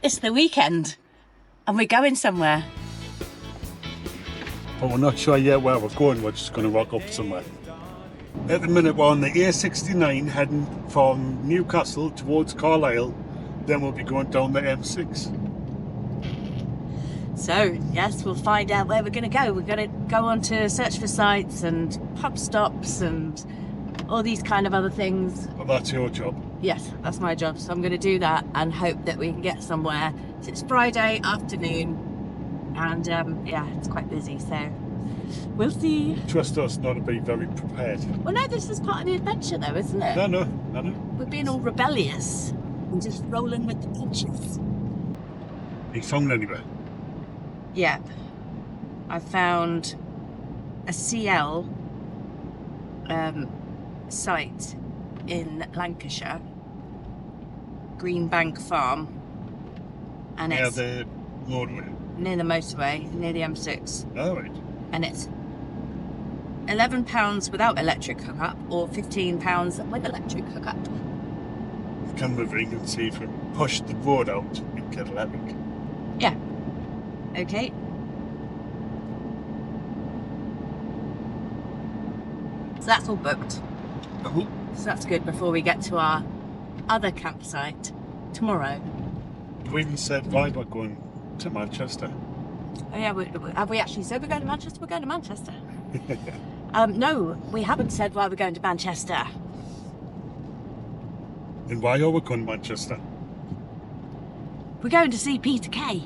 It's the weekend and we're going somewhere. But we're not sure yet where we're going. We're just going to rock up somewhere. At the minute, we're on the A69 heading from Newcastle towards Carlisle. Then we'll be going down the M6. So, yes, we'll find out where we're going to go. We're going to go on to search for sites and pub stops and all these kind of other things. Well, that's your job. Yes, that's my job. So I'm going to do that and hope that we can get somewhere. So it's Friday afternoon and yeah, it's quite busy. So we'll see. Trust us not to be very prepared. Well, no, this is part of the adventure though, isn't it? No. We're being all rebellious and just rolling with the punches. You found anywhere? Yeah. I found a CL site in Lancashire, Greenbank Farm, and it's the motorway. near the motorway, near the M6. All right. And it's £11 without electric hookup or £15 with electric hookup. Can we ring and see if we push the road out and get electric? Yeah. Okay. So that's all booked. Oh, So that's good before we get to our other campsite tomorrow. we even said why we're going to Manchester. Oh yeah, have we actually said we're going to Manchester? We're going to Manchester. No, we haven't said why we're going to Manchester. And why are we going to Manchester? We're going to see Peter Kay.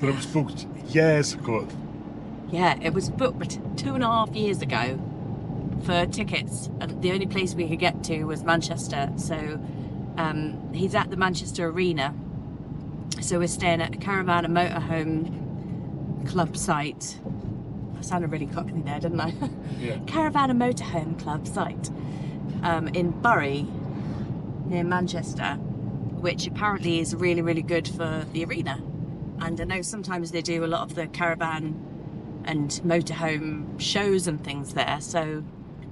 But it was booked years ago. Yeah, it was booked 2.5 years ago for tickets, and the only place we could get to was Manchester. So he's at the Manchester Arena. So we're staying at a Caravan and Motorhome Club site. I sounded really cockney there, didn't I? Yeah. Caravan and Motorhome Club site in Bury, near Manchester, which apparently is really, really good for the arena. And I know sometimes they do a lot of the caravan and motorhome shows and things there. So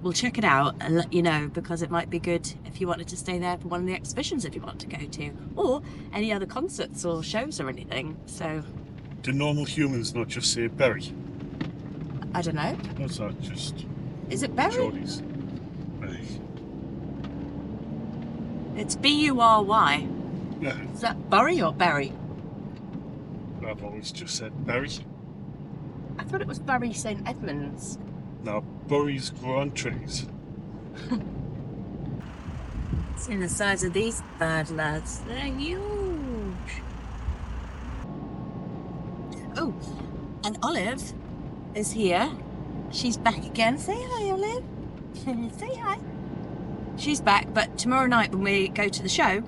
we'll check it out and let you know, because it might be good if you wanted to stay there for one of the exhibitions if you want to go to, or any other concerts or shows or anything. So Do normal humans not just say Berry? I don't know. What's that? Just Is it Bury? Geordies. Berry. It's Bury. Yeah, Is that Bury or Berry? I've always just said Berry. I thought it was Bury St Edmunds. Now, Bury's grow on trees. See the size of these bad lads. They're huge. Oh, and Olive is here. She's back again. Say hi, Olive. Say hi. She's back, but tomorrow night when we go to the show,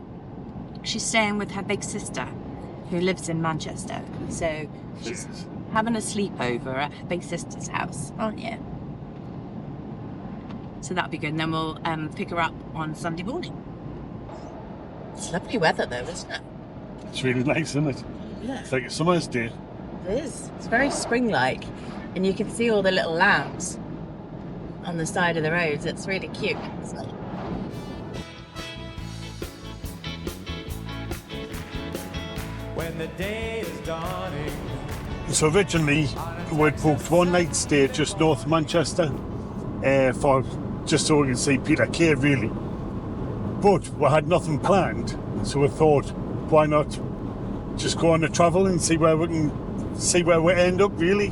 she's staying with her big sister, who lives in Manchester. So she's Yes. having a sleepover at her big sister's house, aren't you? So that'll be good. And then we'll pick her up on Sunday morning. It's lovely weather though, isn't it? It's really nice, isn't it? Yeah. It's like a summer's day. It is. It's very spring-like. And you can see all the little lambs on the side of the roads. It's really cute, isn't it? When the day is dawning. So originally, we'd booked one night stay just north of Manchester for just so we can see Peter Kay, really. But we had nothing planned, so we thought, why not just go on a travel and see where we end up, really.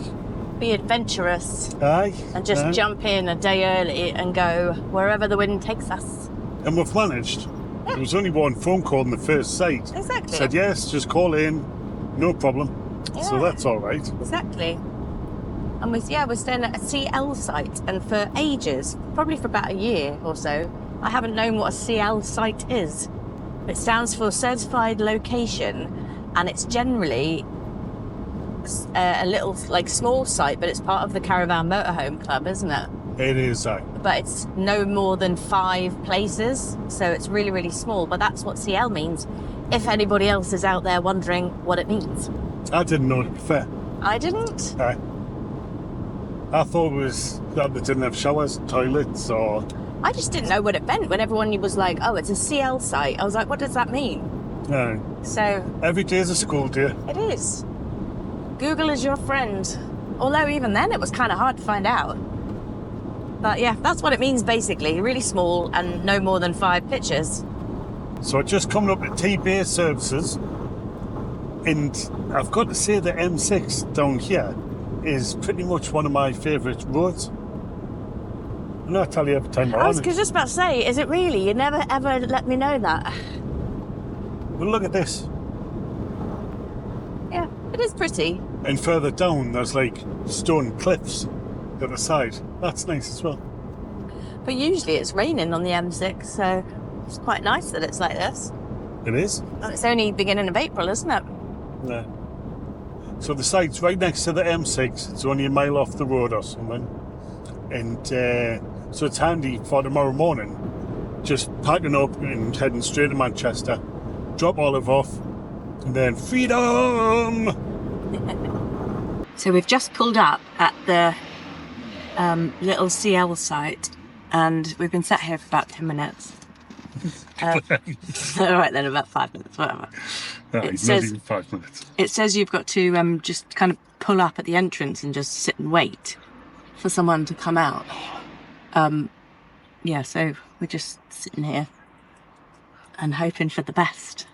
Be adventurous Aye. and just aye. jump in a day early and go wherever the wind takes us. And we've managed. There was only one phone call on the first site. Exactly. Said yes, just call in, no problem. So Yeah. that's all right. Exactly. And we're staying at a CL site, and for ages, probably for about a year or so, I haven't known what a CL site is. It stands for Certified Location, and it's generally a little, like, small site, but it's part of the Caravan Motorhome Club, isn't it? It is, aye. But it's no more than 5 places, so it's really, really small. But that's what CL means, if anybody else is out there wondering what it means. I didn't know, to be fair. I didn't. Aye. I thought it was that they didn't have showers, toilets, or... I just didn't know what it meant when everyone was like, oh, it's a CL site. I was like, what does that mean? So Every day is a school day. it is. Google is your friend. Although even then it was kind of hard to find out. But yeah, that's what it means basically. Really small and no more than 5 pictures. So just coming up at T-Bay services, and I've got to say the M6 down here is pretty much one of my favourite roads. And I tell you every time I was on it. just about to say, is it really? You never ever let me know that. Well, look at this. Yeah, it is pretty. And further down, there's like stone cliffs the other side. That's nice as well. But usually it's raining on the M6, so it's quite nice that it's like this. It is. And it's only beginning of April, isn't it? Yeah. So the site's right next to the M6. It's only a mile off the road or something. And so it's handy for tomorrow morning. Just packing up and heading straight to Manchester. Drop Olive off. And then freedom! So we've just pulled up at the little CL site, and we've been sat here for about 10 minutes. All right then, about 5 minutes, whatever. It says 5 minutes. It says you've got to just kind of pull up at the entrance and just sit and wait for someone to come out. Yeah, so we're just sitting here and hoping for the best.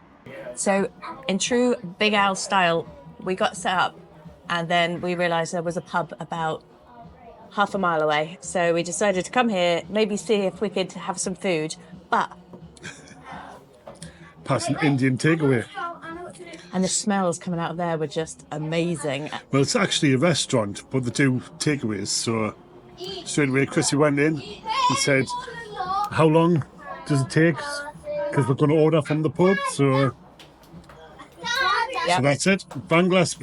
So in true Big Al style, we got set up and then we realised there was a pub about half a mile away. So we decided to come here, maybe see if we could have some food, but... Past an Indian takeaway. And the smells coming out of there were just amazing. Well, it's actually a restaurant, but they do takeaways. So straight away, Chrissy went in and said, how long does it take? Because we're going to order from the pub. So that's it. Bangladesh.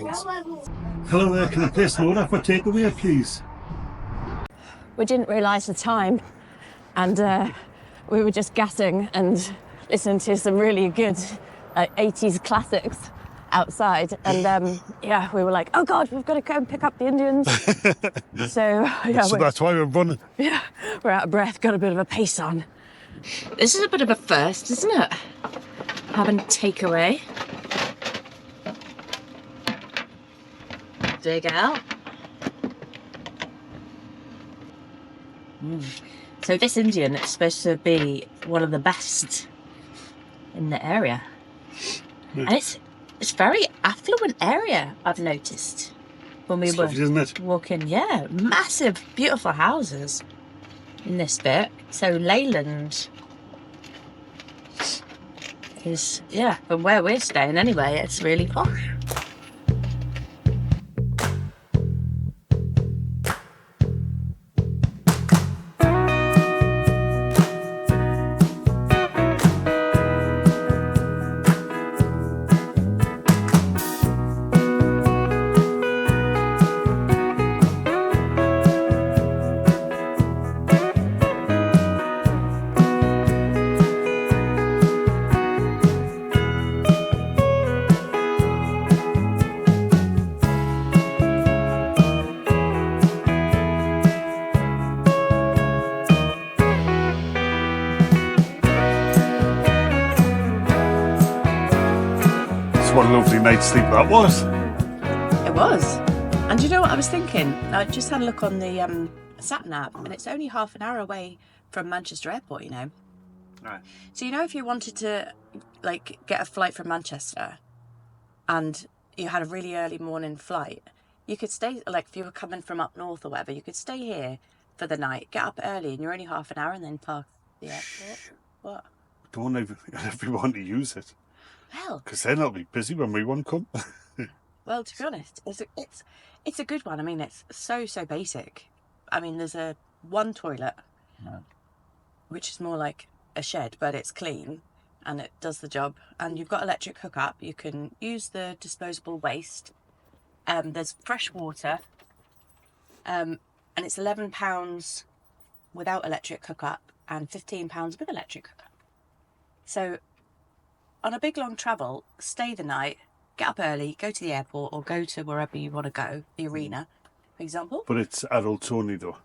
Hello there, can I place an order for takeaway, please? We didn't realise the time, and we were just gassing and listening to some really good 80s classics outside, and yeah, we were like, oh god, we've got to go and pick up the Indians. So that's why we're running. Yeah, we're out of breath, got a bit of a pace on. This is a bit of a first, isn't it? Having takeaway. Dig out. So this Indian is supposed to be one of the best in the area. And it's very affluent area, I've noticed. When we were Lovely, isn't it? walking, yeah, massive, beautiful houses in this bit. So Leyland is, yeah, from where we're staying anyway, it's really posh. What a lovely night's sleep that was. It was. And you know what I was thinking? I just had a look on the sat nav, and it's only half an hour away from Manchester Airport, you know. Right. So you know, if you wanted to like get a flight from Manchester and you had a really early morning flight, you could stay, like if you were coming from up north or whatever, you could stay here for the night, get up early, and you're only half an hour, and then park the airport. What? Don't everyone to use it. Well, Because then I'll be busy when we want to come. well, to be honest, it's a good one. I mean, it's so basic. I mean, there's one toilet, which is more like a shed, but it's clean and it does the job. And you've got electric hookup. You can use the disposable waste. There's fresh water, and it's £11 without electric hookup and £15 with electric hookup. So on a big long travel, stay the night, get up early, go to the airport or go to wherever you want to go, the arena, for example. But it's adults only though.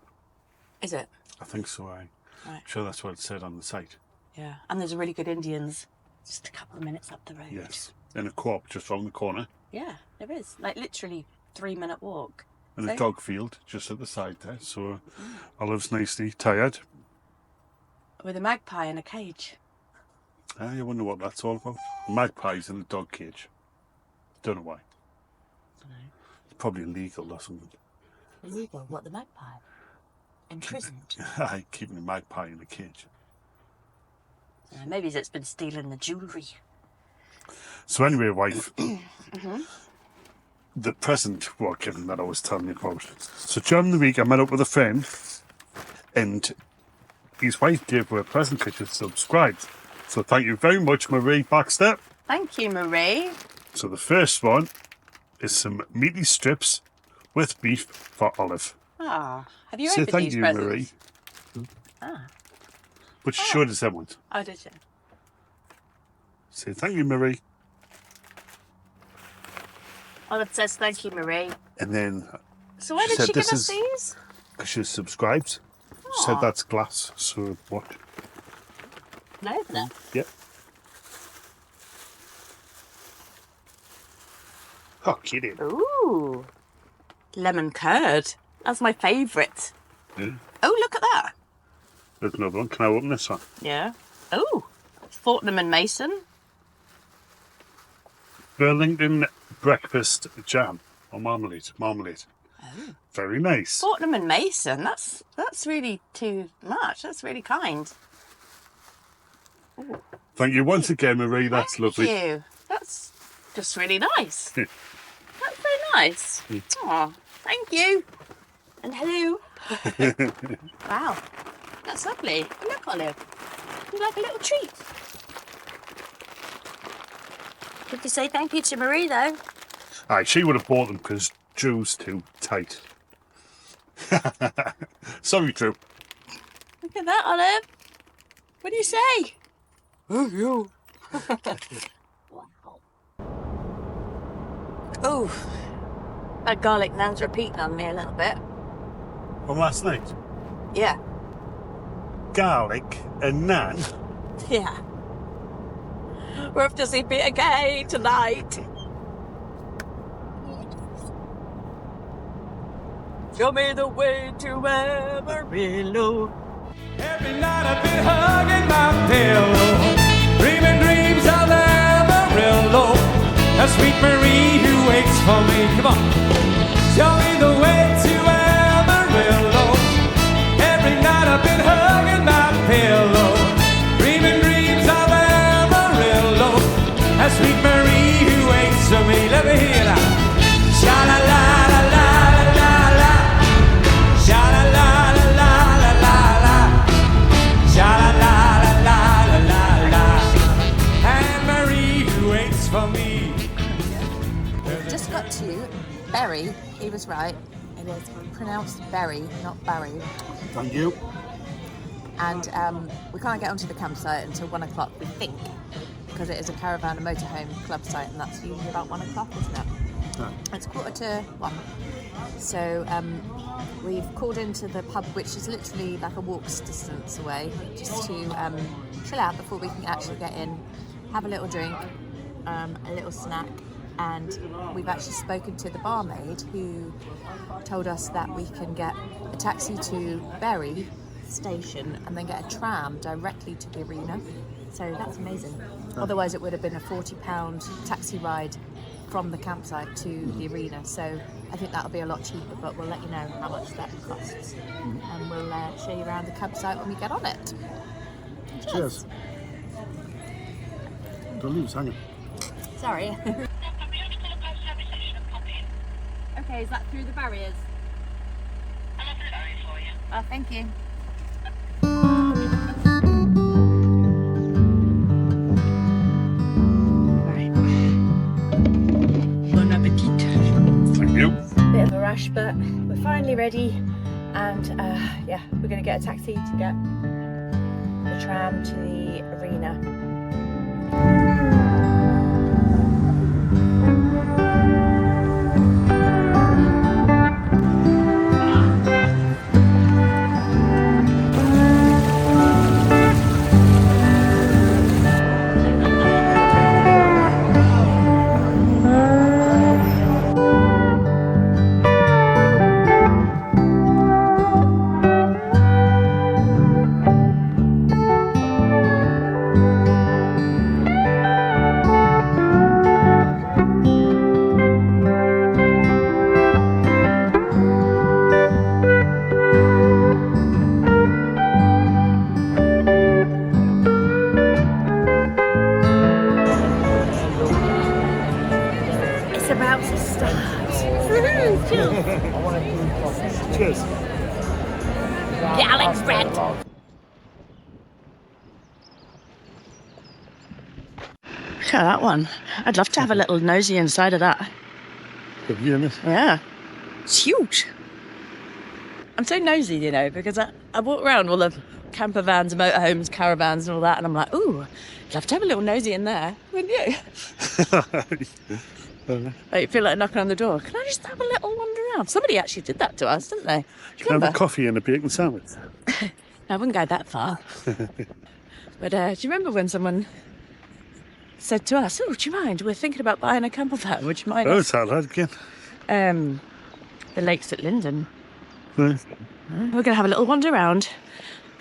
Is it? I think so, I'm Right. sure that's what it said on the site. Yeah. And there's a really good Indians Just a couple of minutes up the road. Yes. In a co-op just round the corner. Yeah, there is. Like literally 3-minute walk. And a dog field just at the side there. So Olive's nicely tired. With a magpie in a cage. I wonder what that's all about. Magpies in a dog cage. Don't know why. It's probably illegal or something. Illegal? What, the magpie? Imprisoned? Aye, keeping a magpie in a cage. Maybe it's been stealing the jewellery. So anyway, wife, the present we're given that I was telling you about. So during the week I met up with a friend and his wife gave her a present because she subscribed. So thank you very much, Marie Baxter. Thank you, Marie. So the first one is some meaty strips with beef for Olive. Ah, have you Say opened thank these you, presents? Marie. Ah. But she showed us that one. Oh, did you? Say thank you, Marie. Olive says thank you, Marie. And then So why she did said she give this us is- these? because she subscribed, she said that's glass. So what? Can I open it? Yep. Oh, kidding. Ooh. Lemon curd. That's my favourite. Yeah. Oh, look at that. There's another one. Can I open this one? Yeah. Oh, Fortnum and Mason. Burlington breakfast jam or marmalade. Marmalade. Oh. Very nice. Fortnum and Mason. That's really too much. That's really kind. Thank you once again, Marie. That's lovely. Thank you. That's just really nice. Yeah. That's very nice. Oh, thank you. And hello. Wow. That's lovely. Look, Olive. You like a little treat. Did you say thank you to Marie, though? Aye, she would have bought them because Drew's too tight. Sorry, Drew. Look at that, Olive. What do you say? Oh, you. Oh, that garlic nan's repeating on me a little bit. From last night. Yeah. Garlic and naan. Yeah. We're off to see Peter Kay tonight. Show me the way to Amarillo. Every night I've been hugging my pillow, dreaming dreams of Amarillo. A sweet Marie who waits for me. Come on, show me the way to Amarillo. Every night I've been hugging my pillow, dreaming dreams of Amarillo. A sweet Marie who waits for me. Let me hear that. Sha la la la la la la. Sha la la la la la la. Sha la la la la la la. And Marie who waits for me. Just got to Berry. He was right. It is pronounced Berry, not Barry. Thank you. And we can't get onto the campsite until 1 o'clock, we think, because it is a caravan and motorhome club site, and that's usually about 1 o'clock, isn't it? Yeah. It's 1:45. So we've called into the pub, which is literally like a walk's distance away, just to chill out before we can actually get in, have a little drink, a little snack. And we've actually spoken to the barmaid who told us that we can get a taxi to Bury station and then get a tram directly to the arena. So that's amazing. Otherwise it would have been a £40 taxi ride from the campsite to the arena. So I think that'll be a lot cheaper, but we'll let you know how much that costs. And we'll show you around the campsite when we get on it. Cheers. Don't leave us hanging. Sorry. Okay, is that through the barriers? Oh, thank you. Right. Bon appetit. Thank you. Bit of a rush, but we're finally ready, and yeah, we're going to get a taxi to get the tram to the arena. Cheers. Yeah, Alex bread. Look at that one. I'd love to have a little nosy inside of that. Good view, isn't it? Yeah. It's huge. I'm so nosy, you know, because I walk around all the camper vans, motorhomes, caravans and all that, and I'm like, ooh, I'd love to have a little nosy in there, wouldn't you? Like, you feel like knocking on the door. Can I just have a little wander around? Somebody actually did that to us, didn't they? You can have a coffee and a bacon sandwich. I wouldn't go that far. But do you remember when someone said to us, oh, do you mind? We're thinking about buying a camper van. Would you mind? Oh, it's hard again. The lakes at Linden. Right. We're going to have a little wander around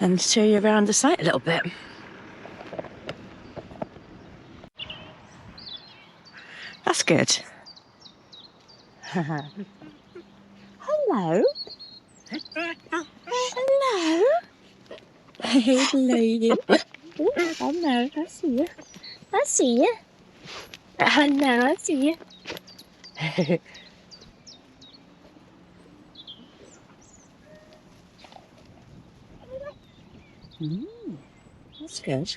and show you around the site a little bit. That's good. Hello. Hello. Hello, you. Hello, I see you. I see you. Hello, I see you. That's good.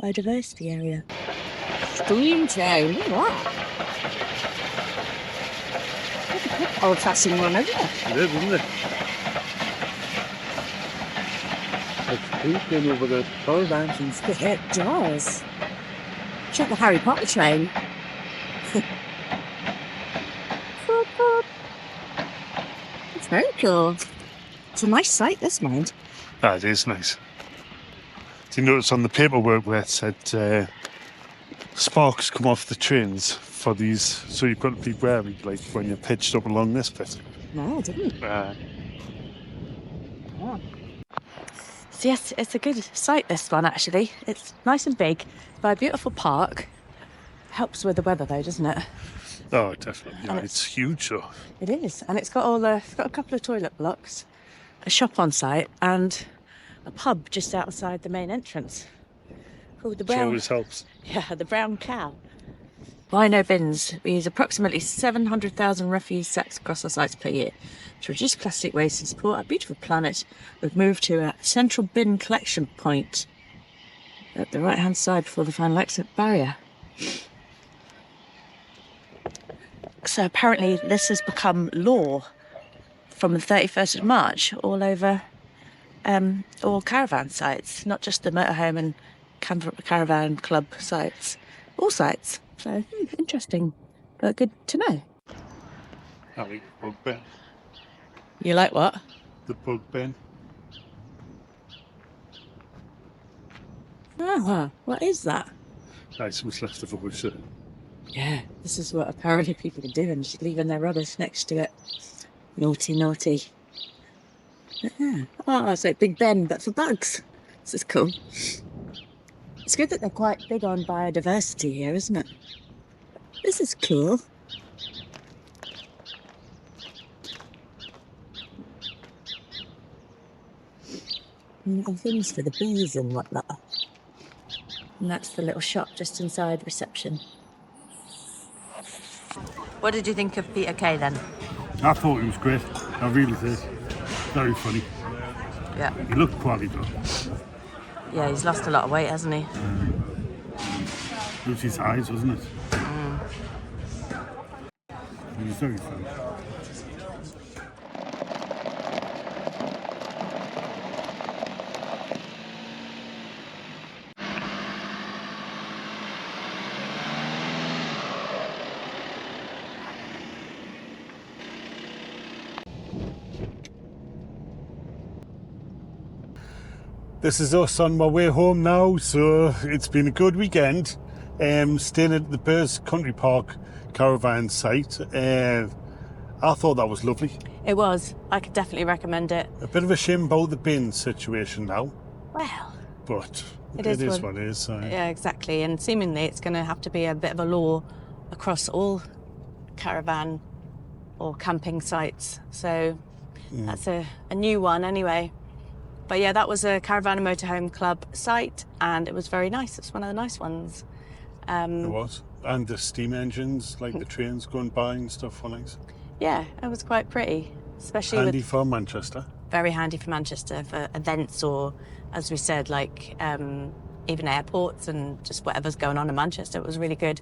Biodiversity area. Stream town, look at that. That's a old-fashioned one, isn't it? It is, isn't it? It's creeping over the caravans and stuff. It does. Check the Harry Potter train. It's very cool. It's a nice site, this, mind. That is nice. Do you notice on the paperwork where it said sparks come off the trains for these, so you've got to be wary, like when you're pitched up along this bit. No, I didn't. So yes, it's a good site, this one, actually. It's nice and big, by a beautiful park. Helps with the weather, though, doesn't it? Oh, definitely. Yeah, And it's huge, though. It is, and it's got it's got a couple of toilet blocks, a shop on site, and a pub just outside the main entrance called the Which Brown. always helps. Yeah, the Brown Cow. Why no bins? We use approximately 700,000 refuse sacks across our sites per year. To reduce plastic waste and support our beautiful planet, we've moved to a central bin collection point at the right-hand side before the final exit barrier. So apparently this has become law from the 31st of March all over all caravan sites, not just the motorhome and caravan club sites, all sites. So interesting, but good to know. I like the bug bin. You like what? The bug bin. Ah, what is that? Items left of rubbish. Yeah, this is what apparently people are doing, just leaving their rubbish next to it. Naughty, naughty. Yeah. Oh, it's like Big Ben, but for bugs. This is cool. It's good that they're quite big on biodiversity here, isn't it? This is cool. And things for the bees and whatnot. And that's the little shop just inside reception. What did you think of Peter Kay then? I thought it was great. I really did. Very funny. Yeah. He looked quality though. Yeah, he's lost a lot of weight, hasn't he? It was his eyes, wasn't it? He was very funny. This is us on my way home now, so it's been a good weekend. Staying at the Burrs Country Park caravan site. I thought that was lovely. It was. I could definitely recommend it. A bit of a shame about the bin situation now, Well, but It it is is what it is. yeah, exactly. And seemingly it's going to have to be a bit of a law across all caravan or camping sites. So that's a new one anyway. But yeah, that was a Caravan and Motorhome Club site, and it was very nice. It's one of the nice ones. It was. And the steam engines, like the trains going by and stuff, were nice. Yeah, it was quite pretty, especially Handy with for Manchester. very handy for Manchester for events or, as we said, like even airports and just whatever's going on in Manchester. It was really good.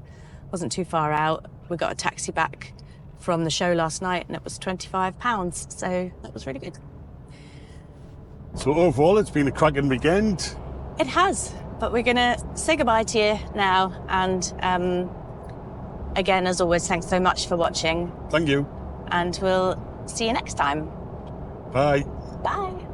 Wasn't too far out. We got a taxi back from the show last night and it was £25, so that was really good. So overall, it's been a cracking weekend. It has, but we're gonna say goodbye to you now, and again, as always, thanks so much for watching, Thank you. and we'll see you next time. Bye. Bye.